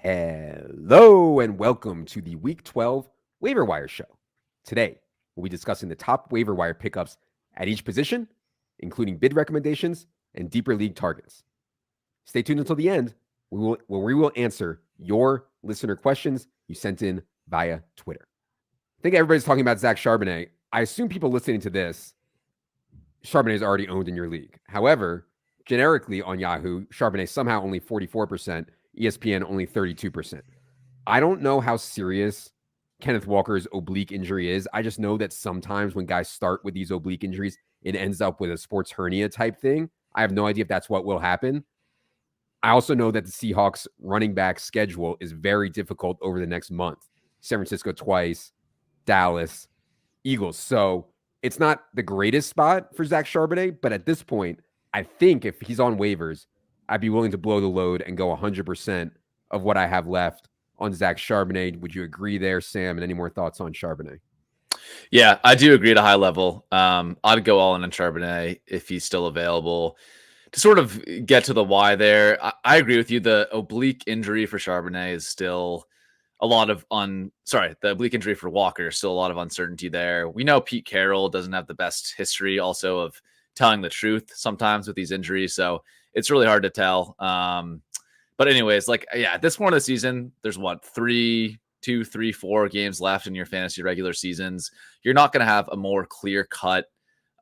Hello and welcome to the Week 12 Waiver Wire Show. Today, we'll be discussing the top waiver wire pickups at each position, including bid recommendations and deeper league targets. Stay tuned until the end, where we will answer your listener questions you sent in via Twitter. I think everybody's talking about Zach Charbonnet. I assume people listening to this, Charbonnet is already owned in your league. However, generically on Yahoo, Charbonnet somehow only 44%, ESPN only 32%. I don't know how serious Kenneth Walker's oblique injury is. I just know that sometimes when guys start with these oblique injuries, it ends up with a sports hernia type thing. I have no idea if that's what will happen. I also know that the Seahawks running back schedule is very difficult over the next month. San Francisco twice, Dallas, Eagles. So it's not the greatest spot for Zach Charbonnet, but at this point, I think if he's on waivers, I'd be willing to blow the load and go 100% of what I have left on Zach Charbonnet. Would you agree there, Sam? And any more thoughts on Charbonnet? Yeah, I do agree at a high level. I'd go all in on Charbonnet if he's still available. To sort of get to the why there, I agree with you. The oblique injury for Charbonnet is still a lot of the oblique injury for Walker is still a lot of uncertainty there. We know Pete Carroll doesn't have the best history also of telling the truth sometimes with these injuries. So it's really hard to tell. But anyways, at this point of the season, there's 4 games left in your fantasy regular seasons. You're not going to have a more clear-cut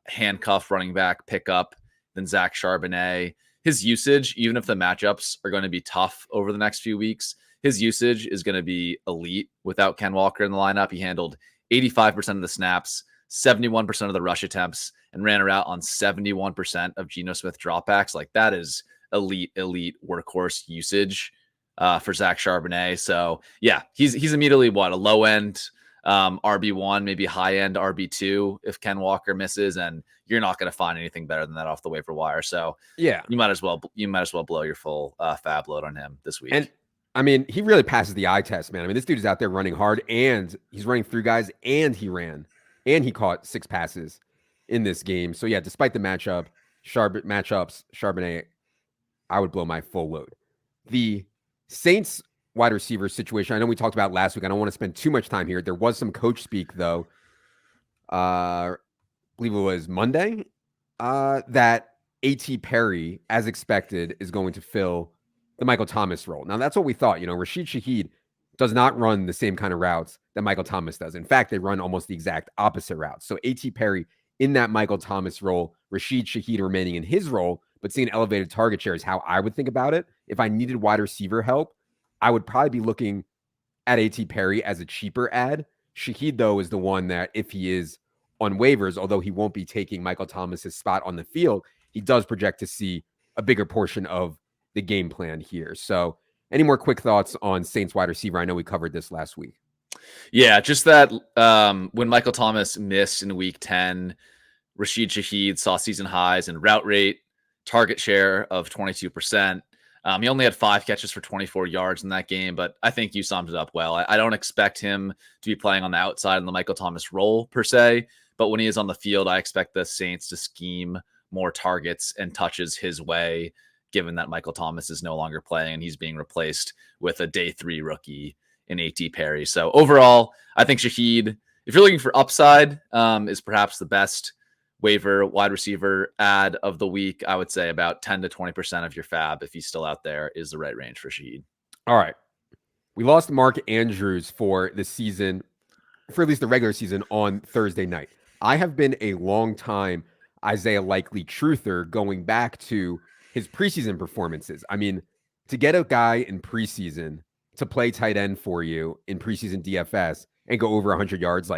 handcuff running back pickup than Zach Charbonnet. His usage, even if the matchups are going to be tough over the next few weeks, his usage is going to be elite without Ken Walker in the lineup. He handled 85% of the snaps, 71% of the rush attempts, and ran a route on 71% of Geno Smith dropbacks. Like, that is elite workhorse usage for Zach Charbonnet. So yeah, he's immediately a low end RB1, maybe high end RB2 if Ken Walker misses, and you're not going to find anything better than that off the waiver wire. So yeah, you might as well blow your full FAAB load on him this week. And I mean, he really passes the eye test, man. I mean, this dude is out there running hard, and he's running through guys, and he ran, and he caught 6 passes in this game. So yeah, despite the matchups, Charbonnet, I would blow my full load. The Saints wide receiver situation, I know we talked about last week. I don't want to spend too much time here. There was some coach speak, though. I believe it was Monday, that A.T. Perry, as expected, is going to fill the Michael Thomas role. Now, that's what we thought. Rashid Shaheed does not run the same kind of routes that Michael Thomas does. In fact, they run almost the exact opposite routes. So A.T. Perry in that Michael Thomas role, Rashid Shaheed remaining in his role, but seeing elevated target share is how I would think about it. If I needed wide receiver help, I would probably be looking at A.T. Perry as a cheaper ad. Shaheed, though, is the one that if he is on waivers, although he won't be taking Michael Thomas's spot on the field, he does project to see a bigger portion of the game plan here. So any more quick thoughts on Saints wide receiver? I know we covered this last week. Yeah, just that when Michael Thomas missed in week 10, Rashid Shaheed saw season highs in route rate, target share of 22%. He only had 5 catches for 24 yards in that game, but I think you summed it up well. I don't expect him to be playing on the outside in the Michael Thomas role per se, but when he is on the field, I expect the Saints to scheme more targets and touches his way, given that Michael Thomas is no longer playing and he's being replaced with a day 3 rookie in A.T. Perry. So overall, I think Shaheed, if you're looking for upside, is perhaps the best waiver wide receiver ad of the week. I would say about 10 to 20% of your FAAB, if he's still out there, is the right range for Shaheed. All right. We lost Mark Andrews for the season, for at least the regular season, on Thursday night. I have been a long time Isaiah Likely truther going back to his preseason performances. I mean, to get a guy in preseason to play tight end for you in preseason DFS and go over 100 yards,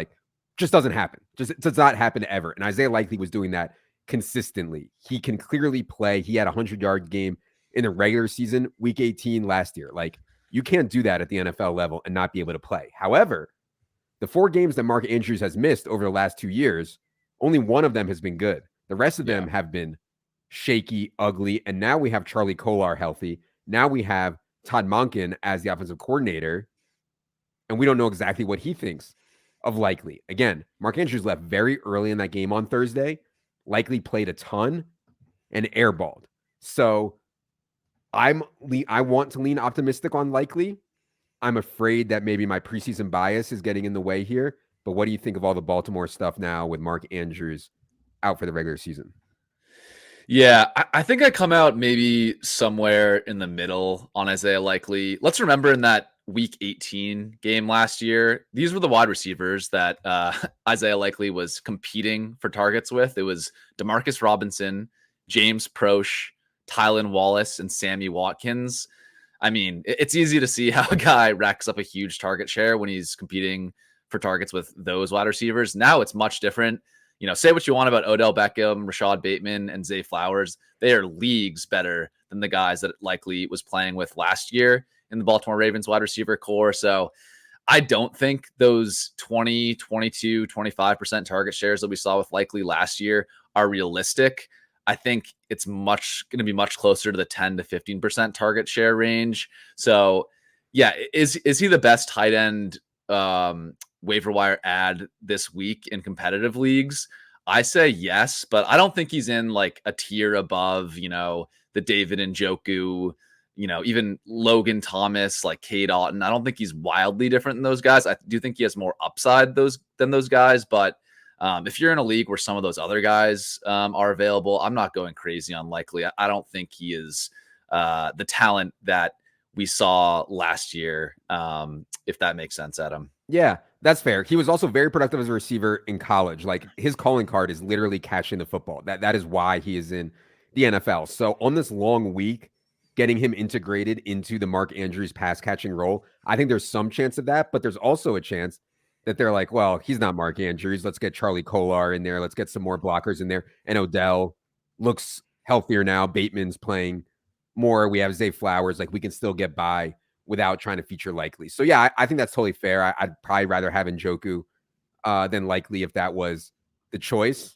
just doesn't happen. Just it does not happen ever. And Isaiah Likely was doing that consistently. He can clearly play. He had a 100-yard game in the regular season, week 18 last year. You can't do that at the NFL level and not be able to play. However, the 4 games that Mark Andrews has missed over the last 2 years, only one of them has been good. The rest of them have been shaky, ugly. And now we have Charlie Kolar healthy. Now we have Todd Monken as the offensive coordinator. And we don't know exactly what he thinks of Likely. Again, Mark Andrews left very early in that game on Thursday. Likely played a ton and airballed. So I want to lean optimistic on Likely. I'm afraid that maybe my preseason bias is getting in the way here. But what do you think of all the Baltimore stuff now with Mark Andrews out for the regular season? Yeah, I think I come out maybe somewhere in the middle on Isaiah Likely. Let's remember in that Week 18 game last year, these were the wide receivers that Isaiah Likely was competing for targets with. It was Demarcus Robinson, James Proche, Tylan Wallace, and Sammy Watkins. I mean, it's easy to see how a guy racks up a huge target share when he's competing for targets with those wide receivers. Now it's much different. Say what you want about Odell Beckham, Rashad Bateman, and Zay Flowers. They are leagues better than the guys that Likely was playing with last year in the Baltimore Ravens wide receiver core. So I don't think those 20, 22, 25% target shares that we saw with Likely last year are realistic. I think it's going to be much closer to the 10 to 15% target share range. So yeah, is he the best tight end waiver wire ad this week in competitive leagues? I say yes, but I don't think he's in like a tier above, the David Njoku, even Logan Thomas, like Cade Otton. I don't think he's wildly different than those guys. I do think he has more upside than those guys, but if you're in a league where some of those other guys are available, I'm not going crazy on Likely. I don't think he is the talent that we saw last year, if that makes sense, Adam. Yeah, that's fair. He was also very productive as a receiver in college. Like his calling card is literally catching the football. That is why he is in the NFL. So on this long week, getting him integrated into the Mark Andrews pass catching role, I think there's some chance of that, but there's also a chance that they're like, well, he's not Mark Andrews. Let's get Charlie Kolar in there. Let's get some more blockers in there. And Odell looks healthier now. Bateman's playing more. We have Zay Flowers. Like we can still get by without trying to feature Likely. So yeah, I think that's totally fair. I'd probably rather have Njoku than Likely if that was the choice.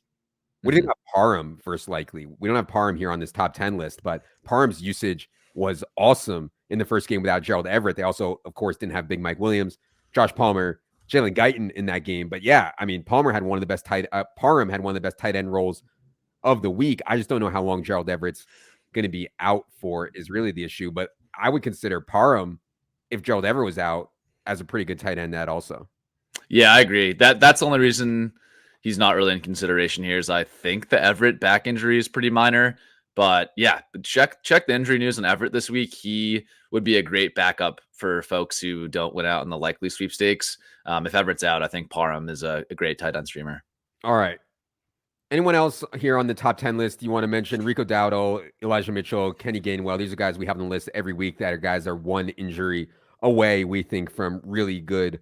What do you think about Parham versus Likely? We don't have Parham here on this top 10 list, but Parham's usage was awesome in the first game without Gerald Everett. They also, of course, didn't have Big Mike Williams, Josh Palmer, Jalen Guyton in that game. But yeah, I mean, Parham had one of the best tight end roles of the week. I just don't know how long Gerald Everett's going to be out for is really the issue. But I would consider Parham, if Gerald Everett was out, as a pretty good tight end that also. Yeah, I agree. That's the only reason he's not really in consideration here is I think the Everett back injury is pretty minor. But yeah, check the injury news on Everett this week. He would be a great backup for folks who don't win out in the Likely sweepstakes. If Everett's out, I think Parham is a great tight end streamer. All right. Anyone else here on the top 10 list you want to mention? Rico Dowdle, Elijah Mitchell, Kenny Gainwell. These are guys we have on the list every week that are guys are one injury away, we think, from really good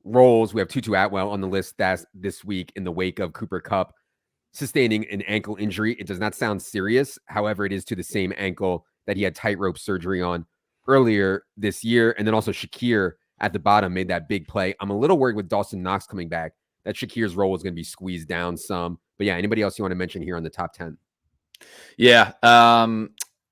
roles. We have Tutu Atwell on the list this week in the wake of Cooper Kupp sustaining an ankle injury. It does not sound serious. However, it is to the same ankle that he had tightrope surgery on earlier this year. And then also Shakir at the bottom made that big play. I'm a little worried with Dawson Knox coming back that Shakir's role is going to be squeezed down some. But yeah, anybody else you want to mention here on the top 10? Yeah.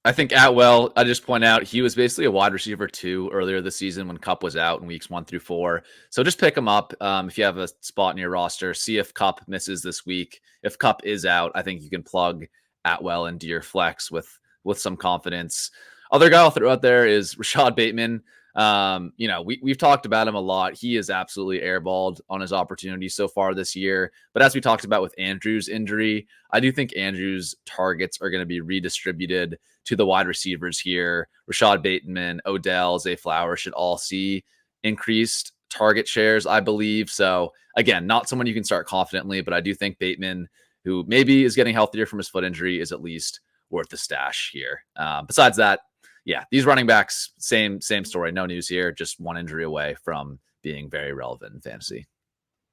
I think Atwell, I just point out, he was basically a wide receiver 2 earlier this season when Kupp was out in weeks 1 through 4. So just pick him up if you have a spot in your roster. See if Kupp misses this week. If Kupp is out, I think you can plug Atwell into your flex with some confidence. Other guy I'll throw out there is Rashad Bateman. We've talked about him a lot. He is absolutely airballed on his opportunity so far this year. But as we talked about with Andrews' injury, I do think Andrews' targets are going to be redistributed to the wide receivers here. Rashad Bateman, Odell, Zay Flowers should all see increased target shares, I believe. So again, not someone you can start confidently, but I do think Bateman, who maybe is getting healthier from his foot injury, is at least worth the stash here. Besides that, yeah, these running backs, same story. No news here. Just one injury away from being very relevant in fantasy.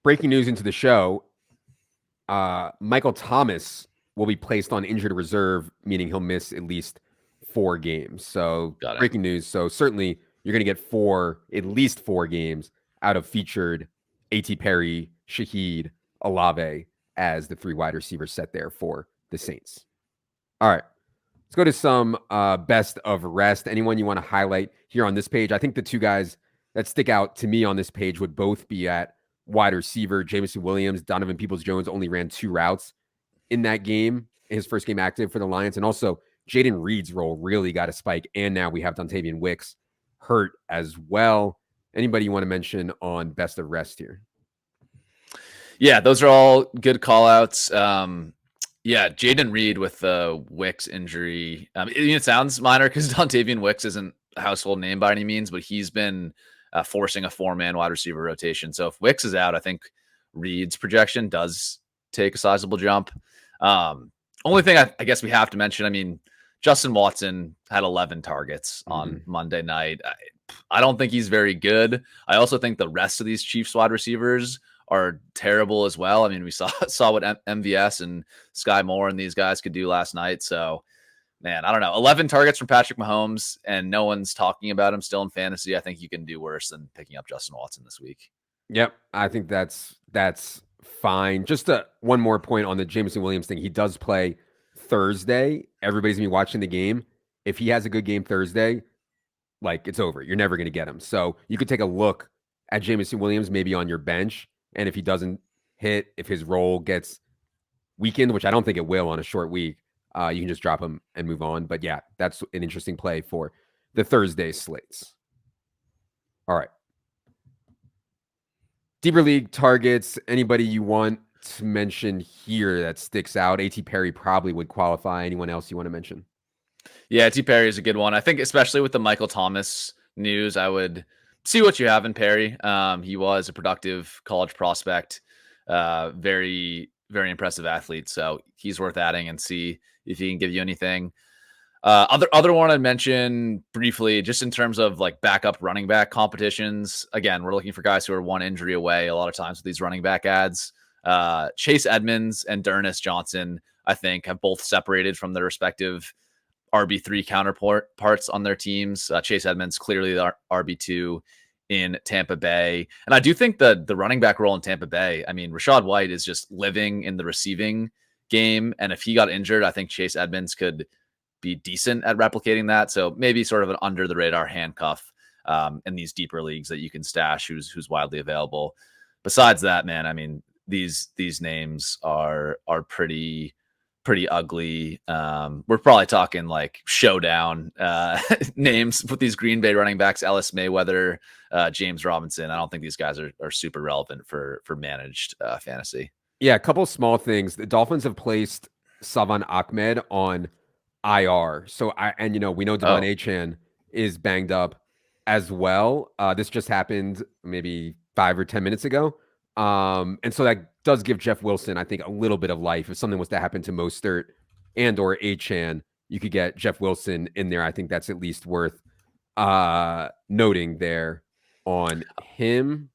Breaking news into the show. Michael Thomas will be placed on injured reserve, meaning he'll miss at least 4 games. So breaking news. So certainly you're going to get at least 4 games out of featured A.T. Perry, Shaheed, Olave as the 3 wide receivers set there for the Saints. All right. Let's go to some best of rest. Anyone you want to highlight here on this page? I think the 2 guys that stick out to me on this page would both be at wide receiver. Jameson Williams, Donovan Peoples-Jones only ran 2 routes in that game, his first game active for the Lions. And also Jaden Reed's role really got a spike. And now we have Dontavian Wicks hurt as well. Anybody you want to mention on best of rest here? Yeah, those are all good call outs. Yeah, Jaden Reed with the Wicks injury. It sounds minor because Dontavian Wicks isn't a household name by any means, but he's been forcing a 4-man wide receiver rotation. So if Wicks is out, I think Reed's projection does take a sizable jump. Only thing I guess we have to mention, Justin Watson had 11 targets on Monday night. I don't think he's very good. I also think the rest of these Chiefs wide receivers are terrible as well. We saw what MVS and Sky Moore and these guys could do last night. So, man, I don't know. 11 targets from Patrick Mahomes, and no one's talking about him still in fantasy. I think you can do worse than picking up Justin Watson this week. Yep, I think that's fine. Just one more point on the Jameson Williams thing. He does play Thursday. Everybody's gonna be watching the game. If he has a good game Thursday, like, it's over. You're never gonna get him. So you could take a look at Jameson Williams maybe on your bench. And if he doesn't hit, if his role gets weakened, which I don't think it will on a short week, you can just drop him and move on. But yeah, that's an interesting play for the Thursday slates. All right. Deeper league targets. Anybody you want to mention here that sticks out? A.T. Perry probably would qualify. Anyone else you want to mention? Yeah, A.T. Perry is a good one. I think especially with the Michael Thomas news, I would see what you have in Perry. He was a productive college prospect, very, very impressive athlete. So he's worth adding and see if he can give you anything. Other one I'd mention briefly, just in terms of like backup running back competitions. Again, we're looking for guys who are one injury away a lot of times with these running back ads. Chase Edmonds and D'Ernest Johnson, I think, have both separated from their respective RB3 counterparts on their teams. Chase Edmonds clearly the RB2 in Tampa Bay. And I do think the running back role in Tampa Bay, Rachaad White is just living in the receiving game. And if he got injured, I think Chase Edmonds could be decent at replicating that. So maybe sort of an under the radar handcuff in these deeper leagues that you can stash who's widely available. Besides that, man, these names are pretty ugly. We're probably talking like showdown names with these Green Bay running backs, Ellis Mayweather, James Robinson. I don't think these guys are super relevant for managed fantasy. Yeah, a couple of small things. The Dolphins have placed Salvon Ahmed on IR. So we know Devon Achane is banged up as well. This just happened maybe 5 or 10 minutes ago. And so that does give Jeff Wilson, I think, a little bit of life. If something was to happen to Mostert and or Achane, you could get Jeff Wilson in there. I think that's at least worth noting there on him.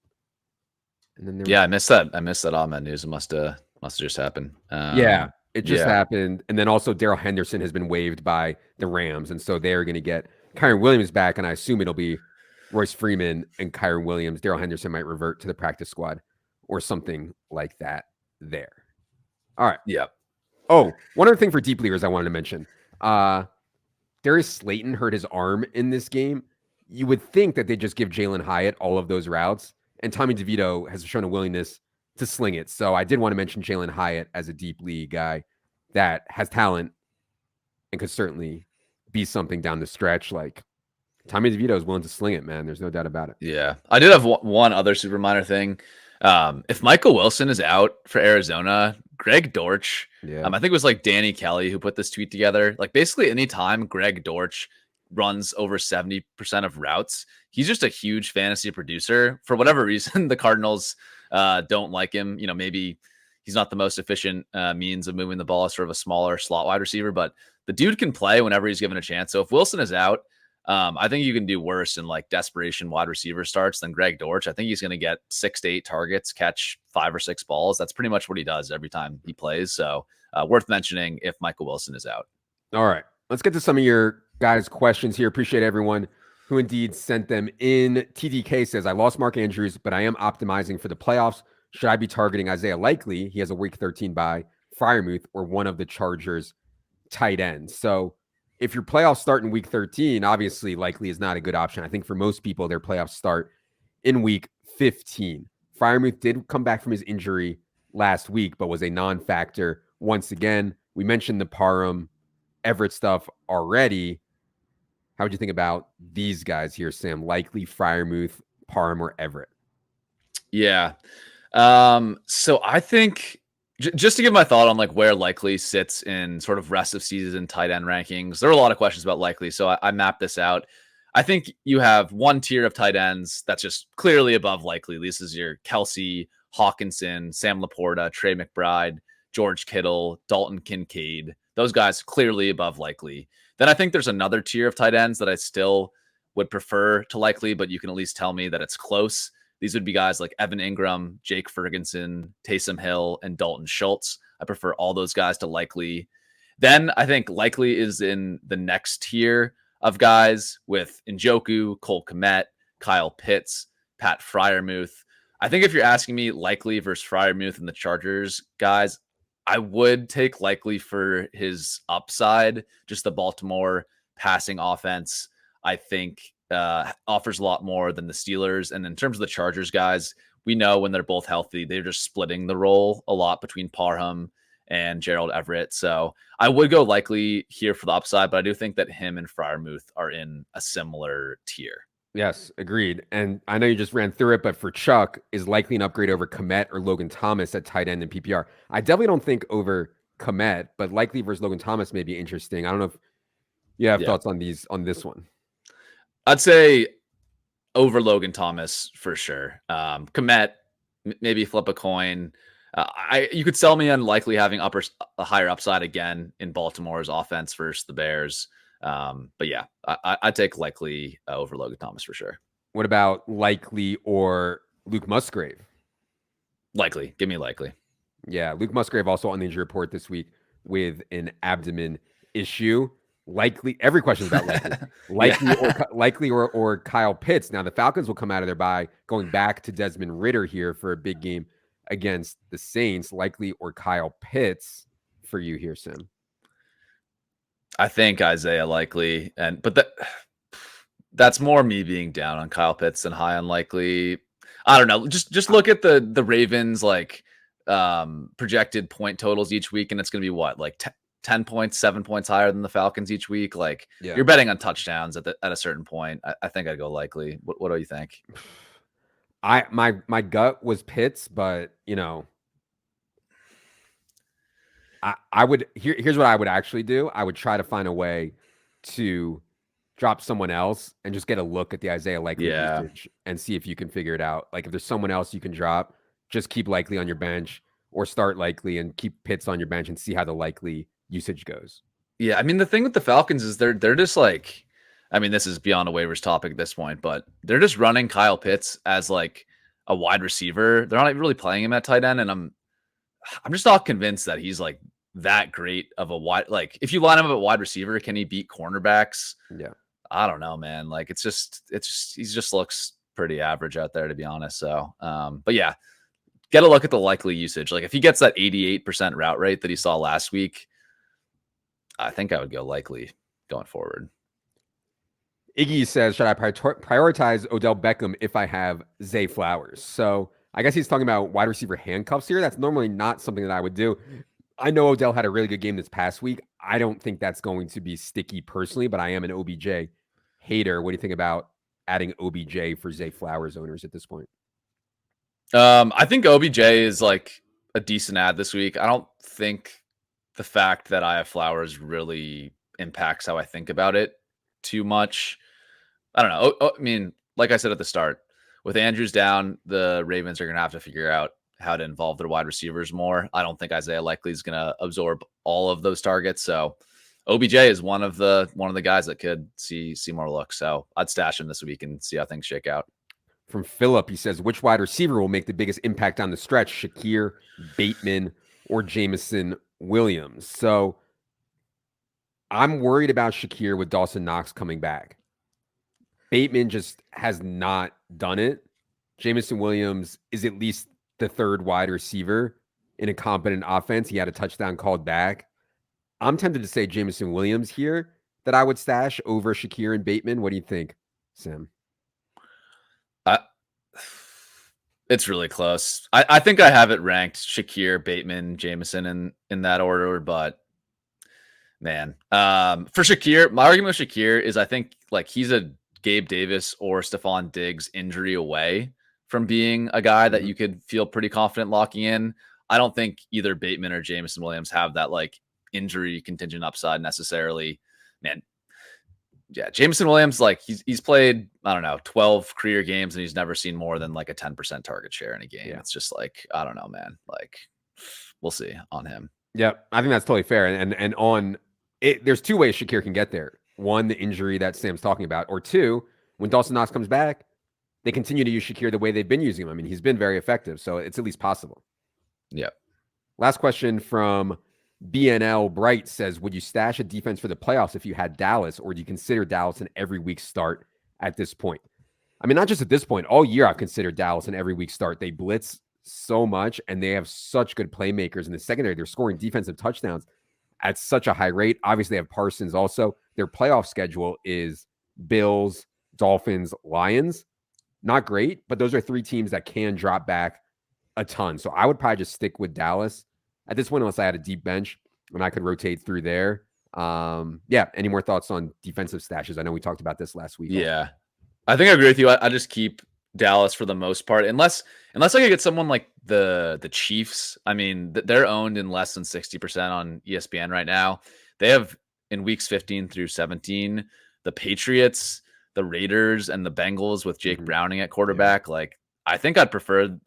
And then I missed that. Ahmed news. It must have just happened. It just happened. And then also Darrell Henderson has been waived by the Rams. And so they're going to get Kyren Williams back. And I assume it'll be Royce Freeman and Kyren Williams. Darrell Henderson might revert to the practice squad or something like that there. All right. Yeah. Oh, one other thing for deep leaguers I wanted to mention. Darius Slayton hurt his arm in this game. You would think that they just give Jalen Hyatt all of those routes. And Tommy DeVito has shown a willingness to sling it. So I did want to mention Jalen Hyatt as a deep league guy that has talent and could certainly be something down the stretch. Like Tommy DeVito is willing to sling it, man. There's no doubt about it. Yeah. I did have one other super minor thing. If Michael Wilson is out for Arizona, Greg Dortch, I think it was like Danny Kelly who put this tweet together. Like basically anytime Greg Dortch runs over 70% of routes, he's just a huge fantasy producer. For whatever reason, the Cardinals don't like him. Maybe he's not the most efficient means of moving the ball as sort of a smaller slot wide receiver, but the dude can play whenever he's given a chance. So if Wilson is out, I think you can do worse in like desperation wide receiver starts than Greg Dortch. I think he's going to get 6 to 8 targets, catch 5 or 6 balls. That's pretty much what he does every time he plays. So worth mentioning if Michael Wilson is out. All right, let's get to some of your guys' questions here. Appreciate everyone who indeed sent them in. TDK says, I lost Mark Andrews, but I am optimizing for the playoffs. Should I be targeting Isaiah Likely? He has a week 13 bye, Freiermuth, or one of the Chargers tight ends. So if your playoffs start in week 13, obviously Likely is not a good option. I think for most people, their playoffs start in week 15. Freiermuth did come back from his injury last week, but was a non-factor once again. We mentioned the Parham Everett stuff already. How would you think about these guys here, Sam? Likely, Freiermuth, Parham or Everett? Yeah. So I think just to give my thought on like where Likely sits in sort of rest of season tight end rankings, there are a lot of questions about Likely. So I mapped this out. I think you have one tier of tight ends that's just clearly above Likely. This is your Kelsey, Hawkinson, Sam Laporta, Trey McBride, George Kittle, Dalton Kincaid. Those guys clearly above Likely. Then I think there's another tier of tight ends that I still would prefer to Likely, but you can at least tell me that it's close. These would be guys like Evan Ingram, Jake Ferguson, Taysom Hill, and Dalton Schultz. I prefer all those guys to Likely. Then I think Likely is in the next tier of guys with Njoku, Cole Kmet, Kyle Pitts, Pat Freiermuth. I think if you're asking me Likely versus Freiermuth and the Chargers guys, I would take Likely for his upside. Just the Baltimore passing offense, I think, offers a lot more than the Steelers. And in terms of the Chargers guys, we know when they're both healthy, they're just splitting the role a lot between Parham and Gerald Everett. So I would go Likely here for the upside, but I do think that him and Freiermuth are in a similar tier. Yes, agreed. And I know you just ran through it, but for Chuck, is Likely an upgrade over Kmet or Logan Thomas at tight end in PPR? I definitely don't think over Kmet, but Likely versus Logan Thomas may be interesting. I don't know if you have thoughts on this one. I'd say over Logan Thomas for sure. Kmet, maybe flip a coin. You could sell me on Likely having a higher upside again in Baltimore's offense versus the Bears. But yeah, I'd take Likely over Logan Thomas for sure. What about Likely or Luke Musgrave? Likely. Give me Likely. Yeah, Luke Musgrave also on the injury report this week with an abdomen issue. Likely, every question is about Likely, or Kyle Pitts. Now the Falcons will come out of their bye going back to Desmond Ridder here for a big game against the Saints. Likely or Kyle Pitts for you here, Sim? I think Isaiah Likely, but that's more me being down on Kyle Pitts than high on Likely. I don't know. Just look at the Ravens like projected point totals each week, and it's going to be what, like 10 points, 7 points higher than the Falcons each week. Like you're betting on touchdowns at a certain point. I think I'd go Likely. What do you think? My gut was Pitts, but you know, I would here's what I would actually do. I would try to find a way to drop someone else and just get a look at the Isaiah Likely usage and see if you can figure it out. Like if there's someone else you can drop, just keep Likely on your bench or start Likely and keep Pitts on your bench and see how the Likely usage goes. Yeah, I mean the thing with the Falcons is they're just like, I mean this is beyond a waivers topic at this point, but they're just running Kyle Pitts as like a wide receiver. They're not really playing him at tight end, and I'm just not convinced that he's like that great of a wide. Like if you line him up at wide receiver, can he beat cornerbacks? Yeah, I don't know, man. Like he just looks pretty average out there, to be honest. So, but yeah, get a look at the likely usage. Like if he gets that 88% route rate that he saw last week, I think I would go Likely going forward. Iggy says, should I prioritize Odell Beckham if I have Zay Flowers? So I guess he's talking about wide receiver handcuffs here. That's normally not something that I would do. I know Odell had a really good game this past week. I don't think that's going to be sticky personally, but I am an OBJ hater. What do you think about adding OBJ for Zay Flowers owners at this point? I think OBJ is like a decent ad this week. I don't think the fact that I have Flowers really impacts how I think about it too much. I don't know. I mean, like I said at the start, with Andrews down, the Ravens are going to have to figure out how to involve their wide receivers more. I don't think Isaiah Likely is going to absorb all of those targets. So OBJ is one of the guys that could see more looks. So I'd stash him this week and see how things shake out. From Philip, he says, which wide receiver will make the biggest impact on the stretch? Shakir, Bateman, or Jameson Williams? So I'm worried about Shakir with Dawson Knox coming back. Bateman just has not done it. Jameson Williams is at least the third wide receiver in a competent offense. He had a touchdown called back. I'm tempted to say Jameson Williams here that I would stash over Shakir and Bateman. What do you think, Sam? It's really close. I think I have it ranked Shakir, Bateman, Jameson in that order, but man, for Shakir, my argument with Shakir is I think like he's a Gabe Davis or Stephon Diggs injury away from being a guy that you could feel pretty confident locking in. I don't think either Bateman or Jameson Williams have that like injury contingent upside necessarily. Man, yeah, Jameson Williams, like he's played, I don't know, 12 career games and he's never seen more than like a 10% target share in a game. Yeah. It's just like, I don't know, man. Like, we'll see on him. Yeah, I think that's totally fair. And on it, there's two ways Shakir can get there. One, the injury that Sam's talking about, or two, when Dawson Knox comes back, they continue to use Shakir the way they've been using him. I mean, he's been very effective, so it's at least possible. Yeah. Last question from BNL Bright says, would you stash a defense for the playoffs if you had Dallas, or do you consider Dallas an every week start at this point? I mean, not just at this point. All year I've considered Dallas an every week start. They blitz so much, and they have such good playmakers in the secondary. They're scoring defensive touchdowns at such a high rate. Obviously, they have Parsons also. Their playoff schedule is Bills, Dolphins, Lions. Not great, but those are three teams that can drop back a ton. So I would probably just stick with Dallas at this point, unless I had a deep bench and I could rotate through there. Yeah. Any more thoughts on defensive stashes? I know we talked about this last week. Yeah. I think I agree with you. I just keep Dallas for the most part, unless I could get someone like the Chiefs. I mean, they're owned in less than 60% on ESPN right now. They have in weeks 15 through 17, the Patriots, the Raiders, and the Bengals with Jake Browning at quarterback. Yeah. Like, I think I'd prefer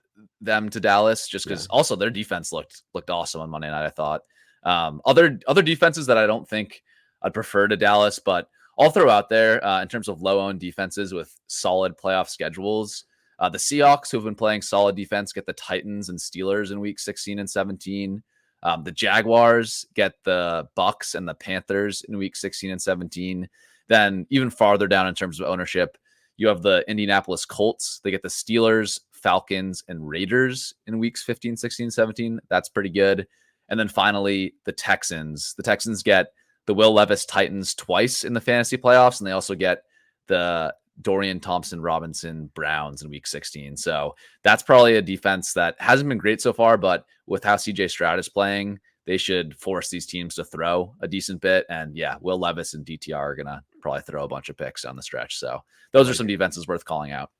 them to Dallas just because also their defense looked awesome on Monday night, I thought. Other defenses that I don't think I'd prefer to Dallas, but I'll throw out there in terms of low-owned defenses with solid playoff schedules. The Seahawks, who have been playing solid defense, get the Titans and Steelers in week 16 and 17. The Jaguars get the Bucks and the Panthers in week 16 and 17. Then even farther down in terms of ownership, you have the Indianapolis Colts. They get the Steelers, Falcons, and Raiders in weeks 15, 16, 17. That's pretty good. And then finally, the Texans. The Texans get the Will Levis Titans twice in the fantasy playoffs, and they also get the Dorian Thompson-Robinson Browns in week 16. So that's probably a defense that hasn't been great so far, but with how CJ Stroud is playing, they should force these teams to throw a decent bit. And yeah, Will Levis and DTR are going to probably throw a bunch of picks on the stretch. So those are some defenses worth calling out.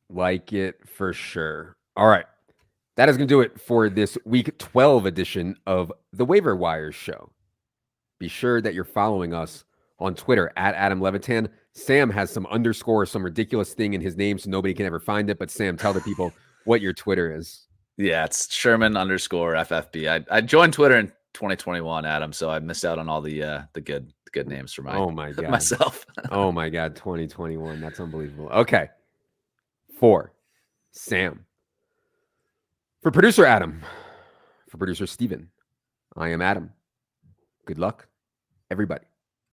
Like it for sure. All right. That is going to do it for this week 12 edition of the Waiver Wire Show. Be sure that you're following us on Twitter at Adam Levitan. Sam has some ridiculous thing in his name, so nobody can ever find it. But Sam, tell the people what your Twitter is. Yeah, it's Sherman _FFB. I joined Twitter in 2021, Adam, so I missed out on all the good names for myself. Oh my God, 2021. That's unbelievable. Okay. For Sam. For producer Adam. For producer Steven. I am Adam. Good luck, everybody.